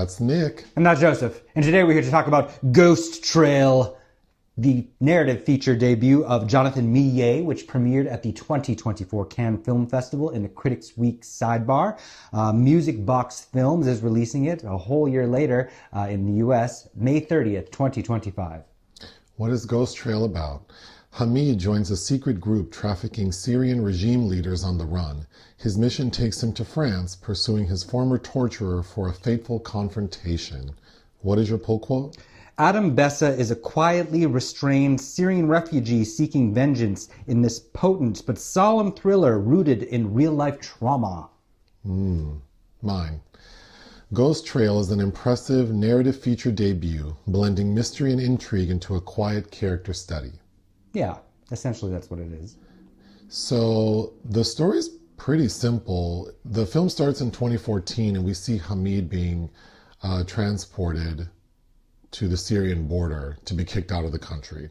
That's Nick. And that's Joseph. And today we're here to talk about Ghost Trail, the narrative feature debut of Jonathan Millet, which premiered at the 2024 Cannes Film Festival in the Critics' Week sidebar. Music Box Films is releasing it a whole year later in the US, May 30th, 2025. What is Ghost Trail about? Hamid joins a secret group trafficking Syrian regime leaders on the run. His mission takes him to France, pursuing his former torturer for a fateful confrontation. What is your pull quote? Adam Bessa is a quietly restrained Syrian refugee seeking vengeance in this potent but solemn thriller rooted in real-life trauma. Mine. Ghost Trail is an impressive narrative feature debut, blending mystery and intrigue into a quiet character study. Yeah, essentially that's what it is. So the story's pretty simple. The film starts in 2014 and we see Hamid being transported to the Syrian border to be kicked out of the country.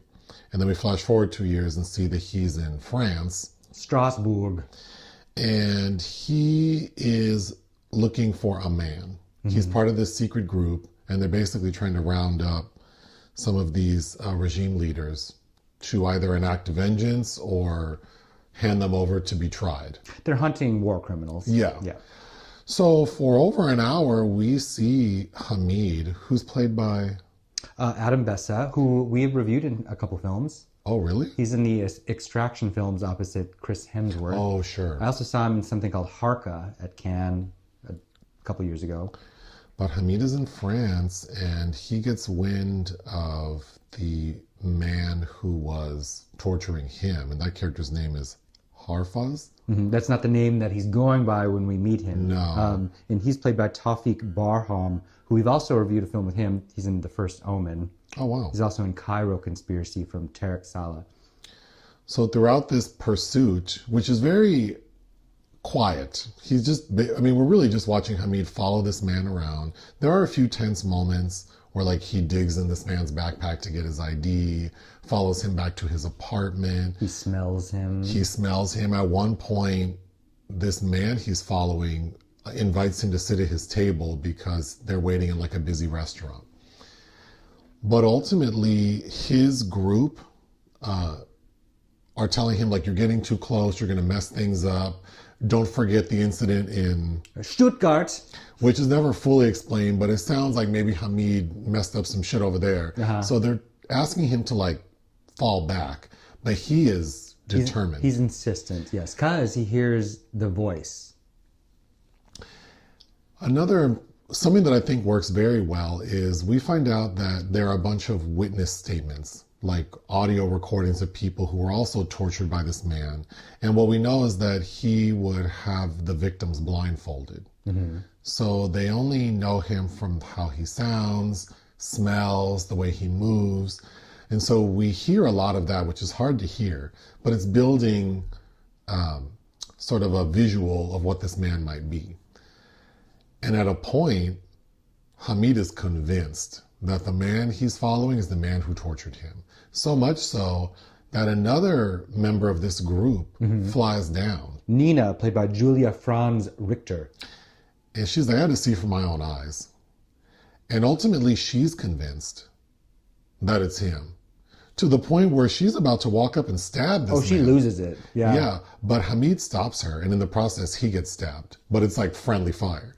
And then we flash forward 2 years and see that he's in France. Strasbourg. And he is looking for a man. He's part of this secret group, and they're basically trying to round up some of these regime leaders to either enact vengeance or hand them over to be tried. They're hunting war criminals. Yeah. So for over an hour, we see Hamid, who's played by... Adam Bessa, who we've reviewed in a couple films. Oh, really? He's in the Extraction films opposite Chris Hemsworth. Oh, sure. I also saw him in something called Harka at Cannes a couple years ago. But Hamid is in France, and he gets wind of the man who was torturing him, and that character's name is Harfaz. That's not the name that he's going by when we meet him. No. And he's played by Tawfeek Barhom, who we've also reviewed a film with him. He's in The First Omen. Oh, wow. He's also in Cairo Conspiracy from Tarek Saleh. So throughout this pursuit, which is very quiet, we're really just watching Hamid follow this man around. There are a few tense moments where like he digs in this man's backpack to get his ID, follows him back to his apartment. He smells him. At one point, this man he's following invites him to sit at his table because they're waiting in like a busy restaurant. But ultimately, his group are telling him, like, you're getting too close, you're going to mess things up. Don't forget the incident in Stuttgart, which is never fully explained, but it sounds like maybe Hamid messed up some shit over there. So they're asking him to like fall back, but he is determined. He's insistent, yes, because he hears the voice. Something that I think works very well is we find out that there are a bunch of witness statements, like audio recordings of people who were also tortured by this man. And what we know is that he would have the victims blindfolded. So they only know him from how he sounds, smells, the way he moves. And so we hear a lot of that, which is hard to hear, but it's building sort of a visual of what this man might be. And at a point, Hamid is convinced that the man he's following is the man who tortured him. So much so that another member of this group flies down. Nina, played by Julia Franz Richter. And she's like, I had to see for my own eyes. And ultimately, she's convinced that it's him. To the point where she's about to walk up and stab this man. Oh, she loses it. Yeah. Yeah, but Hamid stops her, and in the process, he gets stabbed. But it's like friendly fire.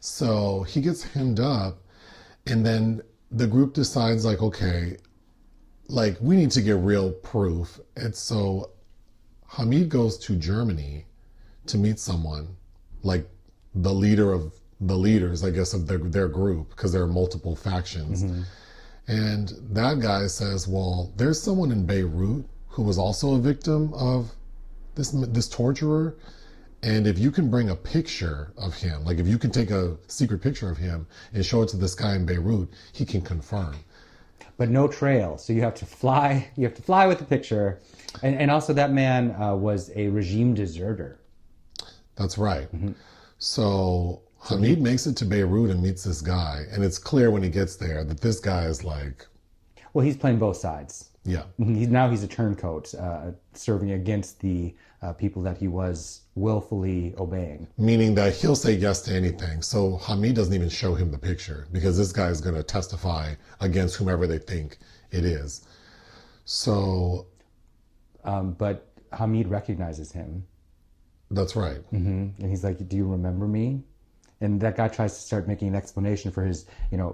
So he gets hemmed up, and then the group decides, like, okay, like, we need to get real proof. And so Hamid goes to Germany to meet someone, like the leader of the leaders, I guess, of their group, because there are multiple factions. And that guy says, well, there's someone in Beirut who was also a victim of this torturer. And if you can bring a picture of him, like if you can take a secret picture of him and show it to this guy in Beirut, he can confirm. But no trail. So you have to fly. You have to fly with the picture. And also that man was a regime deserter. That's right. So Hamid makes it to Beirut and meets this guy. And it's clear when he gets there that this guy is like... Well, he's playing both sides. Yeah. Now he's a turncoat, serving against the people that he was willfully obeying. Meaning that he'll say yes to anything. So Hamid doesn't even show him the picture because this guy is going to testify against whomever they think it is. So. But Hamid recognizes him. That's right. And he's like, do you remember me? And that guy tries to start making an explanation for his,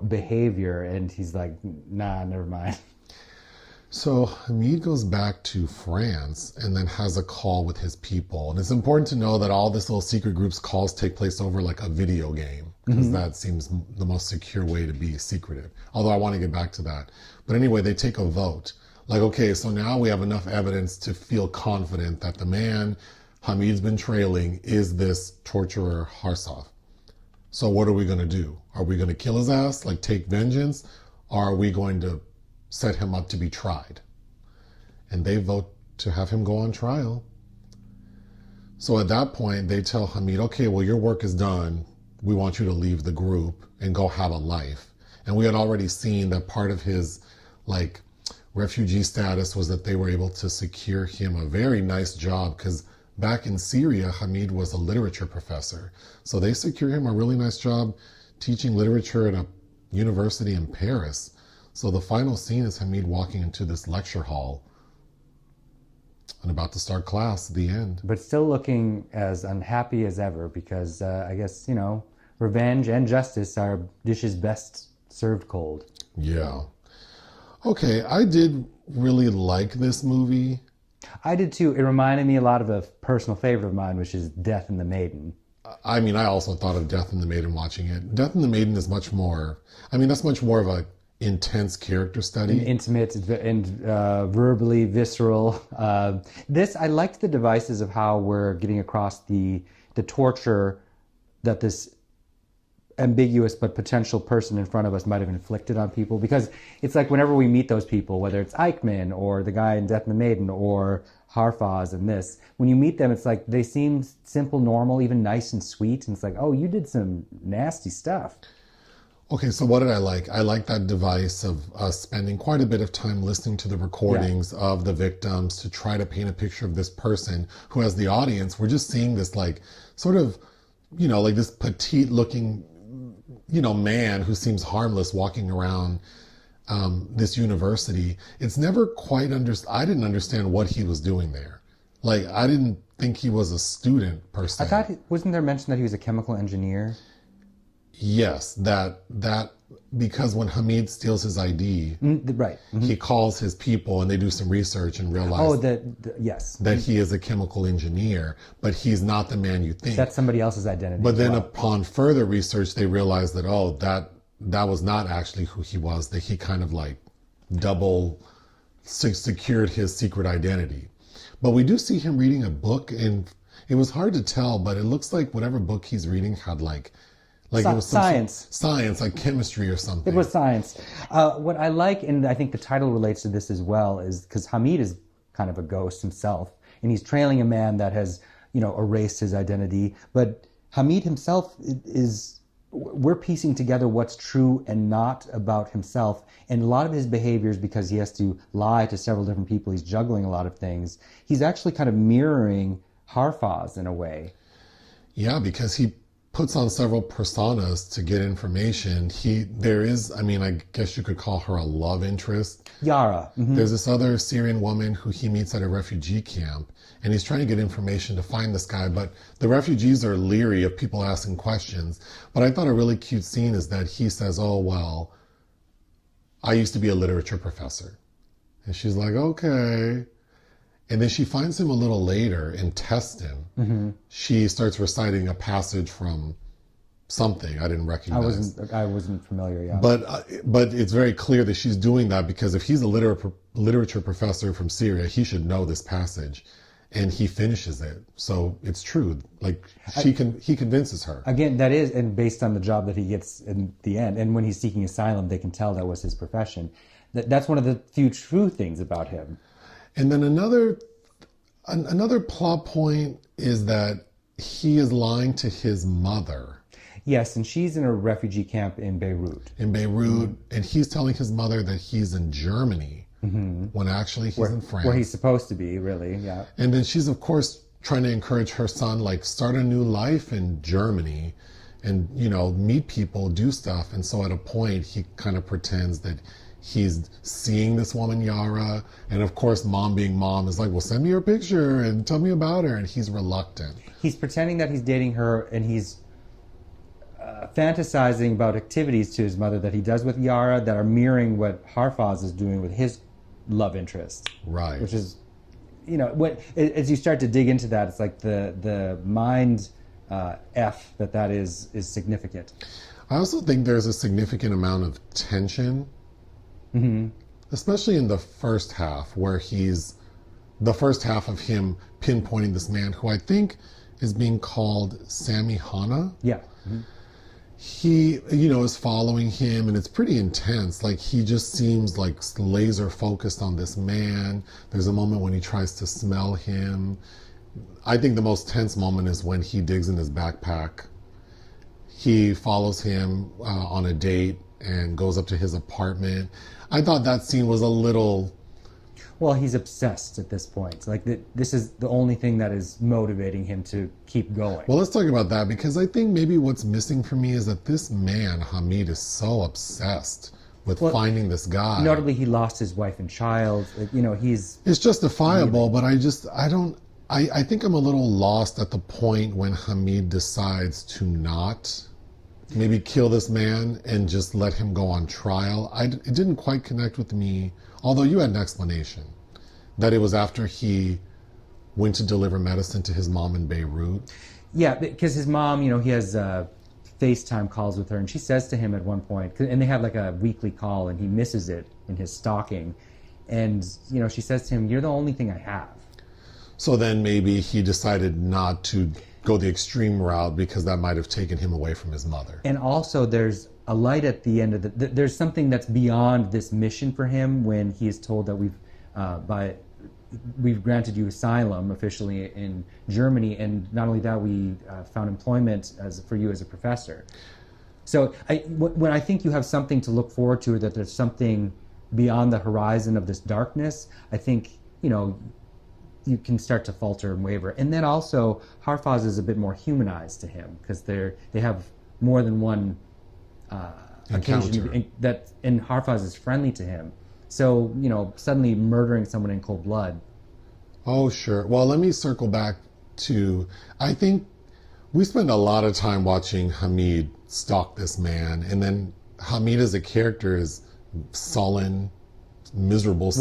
behavior. And he's like, nah, never mind. So Hamid goes back to France and then has a call with his people. And it's important to know that all this little secret group's calls take place over like a video game, because that seems the most secure way to be secretive. Although I want to get back to that. But anyway, they take a vote. Like, okay, so now we have enough evidence to feel confident that the man Hamid's been trailing is this torturer Harfaz. So what are we going to do? Are we going to kill his ass, like take vengeance? Or are we going to set him up to be tried? And they vote to have him go on trial. So at that point, they tell Hamid, okay, well, your work is done. We want you to leave the group and go have a life. And we had already seen that part of his, like, refugee status was that they were able to secure him a very nice job, because back in Syria, Hamid was a literature professor. So they secured him a really nice job teaching literature at a university in Paris. So the final scene is Hamid walking into this lecture hall and about to start class at the end. But still looking as unhappy as ever because I guess, revenge and justice are dishes best served cold. Yeah. Okay, I did really like this movie. I did too. It reminded me a lot of a personal favorite of mine, which is Death and the Maiden. I mean, I also thought of Death and the Maiden watching it. Death and the Maiden is much more, that's much more of a intense character study. Intimate and verbally visceral. I liked the devices of how we're getting across the torture that this ambiguous but potential person in front of us might have inflicted on people, because it's like whenever we meet those people, whether it's Eichmann or the guy in Death and the Maiden or Harfaz in this, when you meet them, it's like they seem simple, normal, even nice and sweet, and it's like, oh, you did some nasty stuff. Okay, so what did I like? I like that device of us spending quite a bit of time listening to the recordings of the victims to try to paint a picture of this person who, as the audience, we're just seeing this like sort of, like this petite looking man who seems harmless walking around this university. It's never quite I didn't understand what he was doing there. Like, I didn't think he was a student per se. I thought, wasn't there mention that he was a chemical engineer? Yes, that because when Hamid steals his ID, right, he calls his people and they do some research and realize yes, that he is a chemical engineer, but he's not the man you think. That's somebody else's identity. But then upon further research, they realize that, that was not actually who he was, that he kind of like double secured his secret identity. But we do see him reading a book, and it was hard to tell, but it looks like whatever book he's reading had like it was science, like chemistry or something. It was science. What I like, and I think the title relates to this as well, is because Hamid is kind of a ghost himself, and he's trailing a man that has, erased his identity. But Hamid himself we're piecing together what's true and not about himself. And a lot of his behaviors, because he has to lie to several different people, he's juggling a lot of things. He's actually kind of mirroring Harfaz in a way. Yeah, because he puts on several personas to get information. There is, I guess you could call her a love interest. Yara. Mm-hmm. There's this other Syrian woman who he meets at a refugee camp, and he's trying to get information to find this guy, but the refugees are leery of people asking questions. But I thought a really cute scene is that he says, oh, well, I used to be a literature professor. And she's like, okay. And then she finds him a little later and tests him. Mm-hmm. She starts reciting a passage from something I didn't recognize. I wasn't familiar yet. But it's very clear that she's doing that because if he's a literature professor from Syria, he should know this passage, and he finishes it. So it's true. Like he convinces her. Again, that is, and based on the job that he gets in the end, and when he's seeking asylum, they can tell that was his profession. That's one of the few true things about him. And then another plot point is that he is lying to his mother. Yes, and she's in a refugee camp in Beirut. And he's telling his mother that he's in Germany. when actually he's in France. Where he's supposed to be, really, yeah. And then she's, of course, trying to encourage her son, like, start a new life in Germany and, you know, meet people, do stuff. And so at a point, he kind of pretends that he's seeing this woman, Yara. And of course, mom being mom is like, well, send me your picture and tell me about her. And he's reluctant. He's pretending that he's dating her, and he's fantasizing about activities to his mother that he does with Yara that are mirroring what Harfaz is doing with his love interest. Right. Which is, you know, as you start to dig into that, it's like the mind F that is significant. I also think there's a significant amount of tension, especially in the first half, where the first half of him pinpointing this man who I think is being called Sammy Hana. Yeah. He, you know, is following him, and it's pretty intense. Like, he just seems like laser focused on this man. There's a moment when he tries to smell him. I think the most tense moment is when he digs in his backpack. He follows him on a date and goes up to his apartment. I thought that scene was a little... Well, he's obsessed at this point. Like, this is the only thing that is motivating him to keep going. Well, let's talk about that, because I think maybe what's missing for me is that this man, Hamid, is so obsessed with finding this guy. Notably, he lost his wife and child. You know, he's... It's justifiable, but I think I'm a little lost at the point when Hamid decides to not maybe kill this man and just let him go on trial. It didn't quite connect with me, although you had an explanation that it was after he went to deliver medicine to his mom in Beirut. Yeah, because his mom, you know, he has FaceTime calls with her, and she says to him at one point, and they have like a weekly call, and he misses it in his stalking, and, you know, she says to him, "You're the only thing I have." So then maybe he decided not to go the extreme route because that might have taken him away from his mother. And also there's a light at the end of there's something that's beyond this mission for him when he is told that we've granted you asylum officially in Germany, and not only that, we found employment for you as a professor. So when I think you have something to look forward to, or that there's something beyond the horizon of this darkness, I think, you know, you can start to falter and waver. And then also, Harfaz is a bit more humanized to him, because they have more than one occasion and Harfaz is friendly to him. So, you know, suddenly murdering someone in cold blood. Oh, sure. Well, let me circle back to, I think we spend a lot of time watching Hamid stalk this man, and then Hamid as a character is sullen, miserable,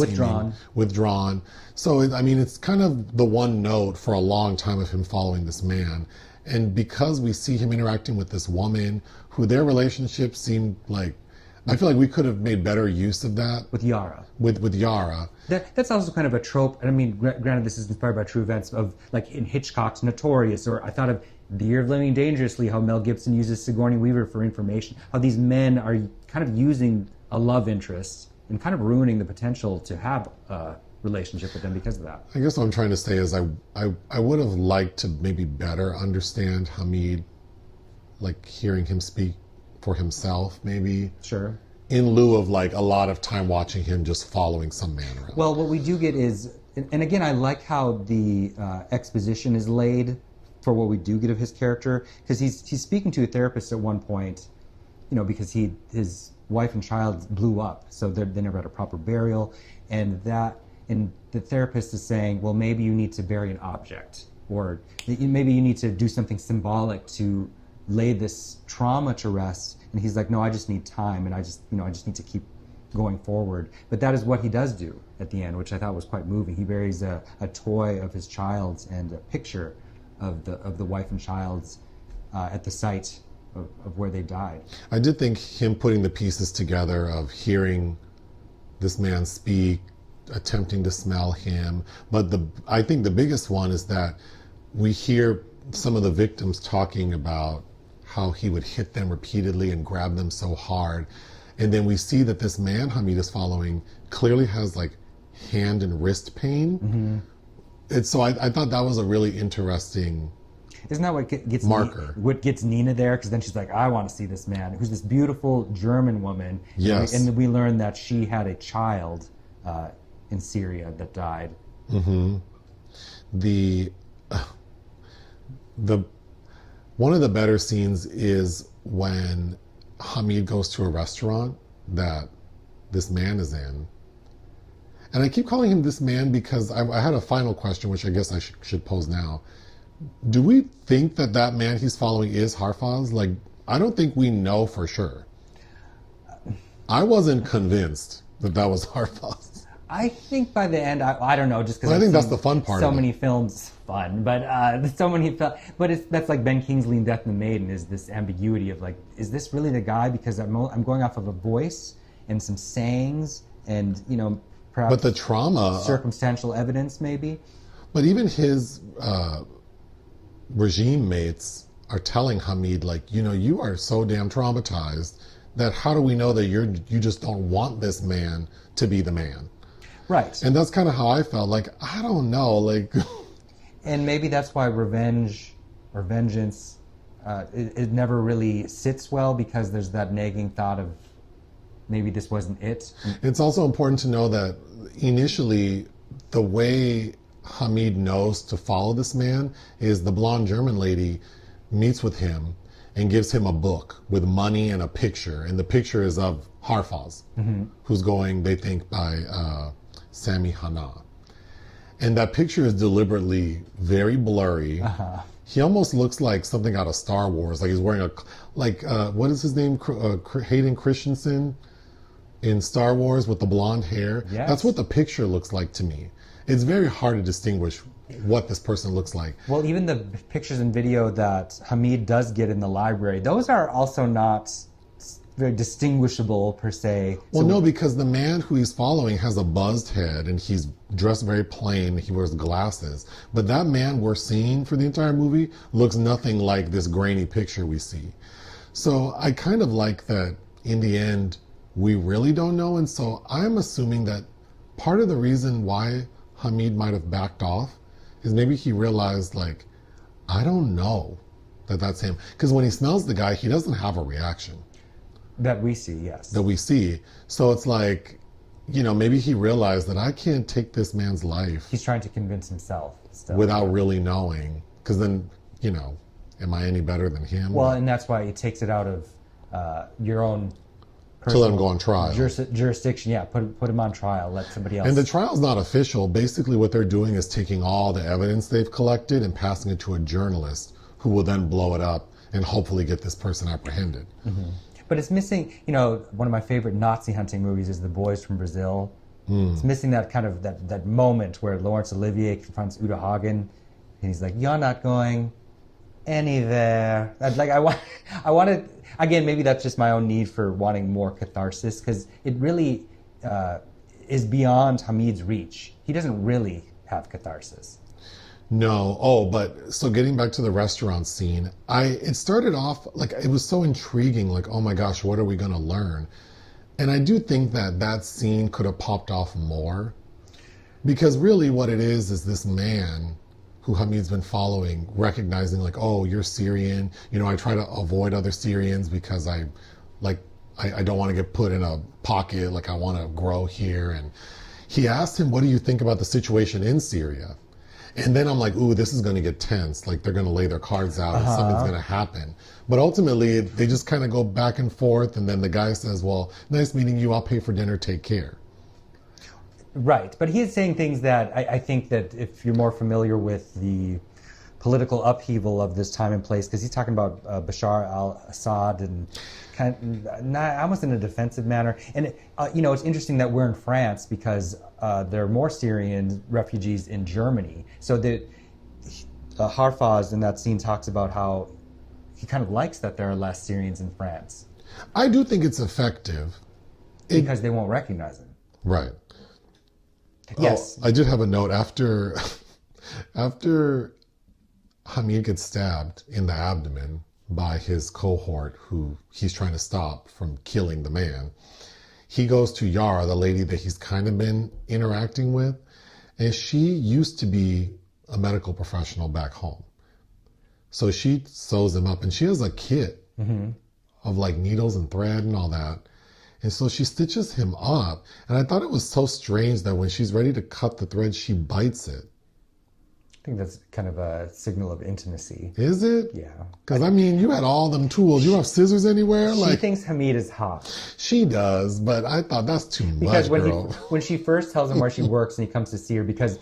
withdrawn. So, I mean, it's kind of the one note for a long time of him following this man. And because we see him interacting with this woman, who their relationship seemed like, I feel like we could have made better use of that. With Yara. With Yara. That's also kind of a trope, and I mean, granted, this is inspired by true events, of like in Hitchcock's Notorious, or I thought of The Year of Living Dangerously, how Mel Gibson uses Sigourney Weaver for information, how these men are kind of using a love interest and kind of ruining the potential to have a relationship with them because of that. I guess what I'm trying to say is I would have liked to maybe better understand Hamid, like hearing him speak for himself, maybe. Sure. In lieu of like a lot of time watching him just following some man around. Well, what we do get is, and again, I like how the exposition is laid for what we do get of his character, because he's speaking to a therapist at one point, you know, because his wife and child blew up, so they never had a proper burial, and the therapist is saying, well, maybe you need to bury an object, or maybe you need to do something symbolic to lay this trauma to rest. And he's like, no, I just need time, and I just need to keep going forward. But that is what he does do at the end, which I thought was quite moving. He buries a toy of his child's and a picture of the wife and child's at the site of where they died. I did think him putting the pieces together of hearing this man speak, attempting to smell him, but I think the biggest one is that we hear some of the victims talking about how he would hit them repeatedly and grab them so hard, and then we see that this man Hamid is following clearly has like hand and wrist pain. And so I thought that was a really interesting. Isn't that what gets marker? What gets Nina there? Because then she's like, I want to see this man, who's this beautiful German woman. Yes. And we learn that she had a child in Syria that died. The one of the better scenes is when Hamid goes to a restaurant that this man is in. And I keep calling him this man because I had a final question, which I guess I should pose now. Do we think that that man he's following is Harfaz? Like, I don't think we know for sure. I wasn't convinced that that was Harfaz. I think by the end, I don't know, just because I think that's the fun part. So many films, fun, but so many. But that's like Ben Kingsley in Death and the Maiden, is this ambiguity of like, is this really the guy? Because I'm going off of a voice and some sayings, and perhaps. But the trauma, circumstantial evidence, maybe. But even his regime mates are telling Hamid, like, you are so damn traumatized that how do we know that you just don't want this man to be the man? Right. And that's kind of how I felt. Like, I don't know. Like, and maybe that's why revenge or vengeance, it never really sits well, because there's that nagging thought of maybe this wasn't it. It's also important to know that initially the way Hamid knows to follow this man is the blonde German lady meets with him and gives him a book with money and a picture. And the picture is of Harfaz, who's going, they think, by Sami Hana. And that picture is deliberately very blurry. He almost looks like something out of Star Wars. Like he's wearing what is his name? Hayden Christensen in Star Wars with the blonde hair. Yes. That's what the picture looks like to me. It's very hard to distinguish what this person looks like. Well, even the pictures and video that Hamid does get in the library, those are also not very distinguishable per se. Well, no, because the man who he's following has a buzzed head and he's dressed very plain. He wears glasses. But that man we're seeing for the entire movie looks nothing like this grainy picture we see. So I kind of like that in the end, we really don't know. And so I'm assuming that part of the reason why Hamid might have backed off is maybe he realized, like, I don't know that that's him. Because when he smells the guy, he doesn't have a reaction. That we see, yes. That we see. So it's like, maybe he realized that I can't take this man's life. He's trying to convince himself still. Without really knowing. Because then, am I any better than him? Well, and that's why it takes it out of your own to let him go on trial. Jurisdiction, yeah. Put him on trial. Let somebody else. And the trial's not official. Basically, what they're doing is taking all the evidence they've collected and passing it to a journalist who will then blow it up and hopefully get this person apprehended. But it's missing, one of my favorite Nazi hunting movies is The Boys from Brazil. It's missing that kind of that moment where Laurence Olivier confronts Udo Hagen, and he's like, "You're not going anywhere." I wanted, again, maybe that's just my own need for wanting more catharsis, because it really is beyond Hamid's reach. He doesn't really have catharsis. No. Oh, but so getting back to the restaurant scene, it started off like it was so intriguing, like, oh my gosh, what are we going to learn? And I do think that scene could have popped off more, because really what it is this man who Hamid's been following, recognizing like, oh, you're Syrian. I try to avoid other Syrians because I don't want to get put in a pocket. Like, I want to grow here. And he asked him, what do you think about the situation in Syria? And then I'm like, ooh, this is going to get tense. Like, they're going to lay their cards out and something's going to happen. But ultimately, they just kind of go back and forth. And then the guy says, well, nice meeting you. I'll pay for dinner. Take care. Right. But he is saying things that I think that if you're more familiar with the political upheaval of this time and place, because he's talking about Bashar al-Assad and kind of, not, almost in a defensive manner. And, it's interesting that we're in France because there are more Syrian refugees in Germany. So that Harfaz in that scene talks about how he kind of likes that there are less Syrians in France. I do think it's effective. Because they won't recognize him. Right. Yes. Oh, I did have a note. After Hamid gets stabbed in the abdomen by his cohort who he's trying to stop from killing the man, he goes to Yara, the lady that he's kind of been interacting with, and she used to be a medical professional back home. So she sews him up, and she has a kit of like needles and thread and all that. And so she stitches him up. And I thought it was so strange that when she's ready to cut the thread, she bites it. I think that's kind of a signal of intimacy. Is it? Yeah. Because, I mean, you had all them tools. You don't have scissors anywhere? She thinks Hamid is hot. She does, but I thought that's too much, because girl. When she first tells him where she works and he comes to see her, because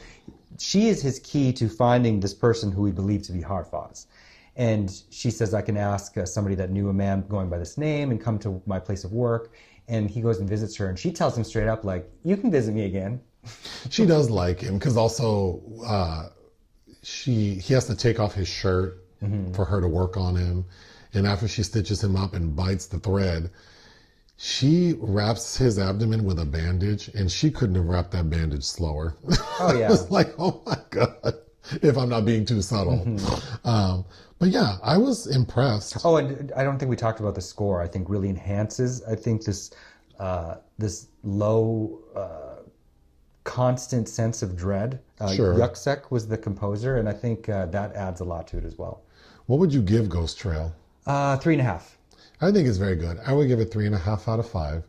she is his key to finding this person who we believe to be Harfaz. And she says, I can ask somebody that knew a man going by this name and come to my place of work. And he goes and visits her, and she tells him straight up, like, you can visit me again. She does like him, because also he has to take off his shirt for her to work on him. And after she stitches him up and bites the thread, she wraps his abdomen with a bandage, and she couldn't have wrapped that bandage slower. Oh, yeah. It's like, oh my God, if I'm not being too subtle. But yeah, I was impressed. Oh, and I don't think we talked about the score. I think really enhances, I think, this low, constant sense of dread. Sure. Yuksek was the composer, and I think that adds a lot to it as well. What would you give Ghost Trail? 3.5. I think it's very good. I would give it 3.5 out of 5.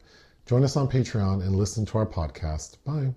Join us on Patreon and listen to our podcast. Bye.